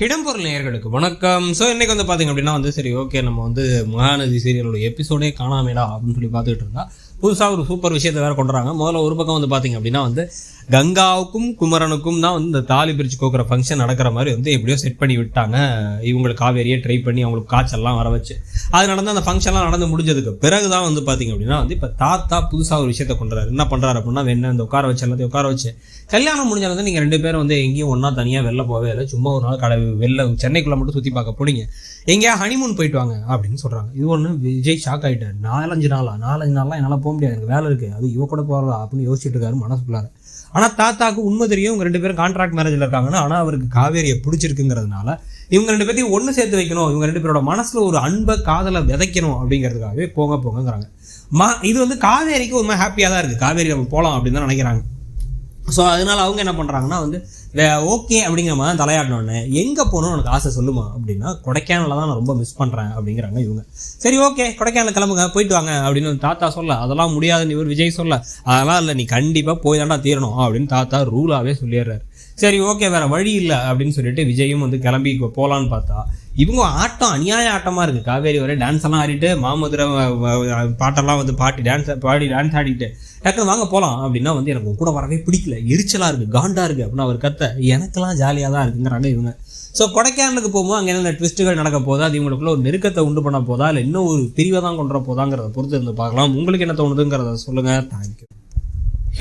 இடம்பொருள் நேயர்களுக்கு வணக்கம். ஸோ இன்னைக்கு வந்து பார்த்தீங்க அப்படின்னா சரி ஓகே நம்ம மகாநதி சீரியலோட எபிசோடே காணாமேடா அப்படின்னு சொல்லி பார்த்துக்கிட்டு இருந்தா புதுசாக ஒரு சூப்பர் விஷயத்தை வேறு கொண்டுறாங்க. முதல்ல ஒரு பக்கம் பார்த்தீங்க அப்படின்னா கங்காவுக்கும் குமரனுக்கும் தான் இந்த தாலி பிரித்து கோக்குற ஃபங்க்ஷன் நடக்கிற மாதிரி எப்படியோ செட் பண்ணி விட்டாங்க. இவங்களுக்கு காவேரியை ட்ரை பண்ணி அவங்களுக்கு காய்ச்சல்லாம் வர வச்சு அது நடந்து அந்த ஃபங்க்ஷன்லாம் நடந்து முடிஞ்சதுக்கு பிறகு தான் பார்த்தீங்க அப்படின்னா இப்போ தாத்தா புதுசாக ஒரு விஷயத்தை கொண்டுறாரு. என்ன பண்ணுறாரு அப்படின்னா என்ன இந்த உட்கார வச்சு எல்லாத்தையும் உட்கார வச்சு கல்யாணம் முடிஞ்சாலும் நீங்கள் ரெண்டு பேரும் எங்கேயும் ஒன்றா தனியாக வெளில போகவே இல்லை, சும்மா ஒரு நாள் கடை வெளில சென்னைக்குள்ளே மட்டும் சுற்றி பார்க்க போனீங்க, எங்கேயா ஹனிமூன் போயிட்டு வாங்க அப்படின்னு சொல்கிறாங்க. இது ஒன்று விஜய் ஷாக் ஆகிட்டார். 4-5 நாள்லாம் என்னால் போக முடியாது, எனக்கு வேலை இருக்குது, அது இவ கூட போகிறதா அப்படின்னு யோசிச்சுட்டு இருக்காரு மனசுக்குள்ளார. ஆனால் தாத்தாவுக்கு உண்மை தெரியும், இவங்க ரெண்டு பேரும் கான்ட்ராக்ட் மேரேஜில் இருக்காங்கன்னா, ஆனால் அவருக்கு காவேரியை பிடிச்சிருக்குங்கிறதுனால இவங்க ரெண்டு பேர்த்தையும் ஒன்று சேர்த்து வைக்கணும், இவங்க ரெண்டு பேரோட மனசில் ஒரு அன்பை காதலை விதைக்கணும் அப்படிங்கிறதுக்காகவே போங்கிறாங்க. இது காவேரிக்கு ஒரு மாதிரி ஹாப்பியாக தான் இருக்குது, காவேரி நம்ம போகலாம் அப்படின்னு தான் நினைக்கிறாங்க. ஸோ அதனால் அவங்க என்ன பண்ணுறாங்கன்னா ஓகே அப்படிங்கிற மாதிரி தான் தலையாடினோடனே எங்கே போகணும்னு எனக்கு ஆசை சொல்லுமா அப்படின்னா கொடைக்கானலில் தான் நான் ரொம்ப மிஸ் பண்ணுறேன் அப்படிங்கிறாங்க இவங்க. சரி ஓகே கொடைக்கானல் கிளம்புங்க போயிட்டு வாங்க அப்படின்னு தாத்தா சொல்ல, அதெல்லாம் முடியாதுன்னு இவர் விஜய் சொல்ல, அதெல்லாம் இல்லை நீ கண்டிப்பாக போய் தாண்டா தீரணும் அப்படின்னு தாத்தா ரூலாகவே சொல்லிடுறாரு. சரி ஓகே வேறு வழி இல்லை அப்படின்னு சொல்லிட்டு விஜயும் கிளம்பி போகலான்னு பார்த்தா இவங்க ஆட்டம் அநியாய ஆட்டமாக இருக்குது. காவேரி வரை டான்ஸ் எல்லாம் ஆடிட்டு மாமதுரை பாட்டெல்லாம் பாடி டான்ஸ் ஆடிட்டு டக்குன்னு வாங்க போகலாம் அப்படின்னா எனக்கு கூட வரவே பிடிக்கல, எரிச்சலாக இருக்குது, காண்டாக இருக்குது அப்படின்னு அவர் கத்த, எனக்கெல்லாம் ஜாலியாக தான் இருக்குங்கிறாங்க இவங்க. ஸோ கொடைக்கானலுக்கு போகும்போது அங்கே என்னென்ன ட்விஸ்ட்டுகள் நடக்க போதா, அது இவங்களுக்குள்ள ஒரு நெருக்கத்தை உண்டு பண்ண போதா, இல்லை இன்னும் ஒரு பிரிவை தான் கொண்டு வர போதாங்கிறத பொறுத்து இருந்து பார்க்கலாம். உங்களுக்கு என்ன தோணுதுங்கிறத சொல்லுங்கள். தேங்க்யூ.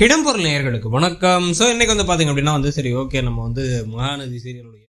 இடம்பொருள் நேயர்களுக்கு வணக்கம். ஸோ இன்னைக்கு பார்த்தீங்க அப்படின்னா சரி ஓகே நம்ம மகாநதி சீரியலுடைய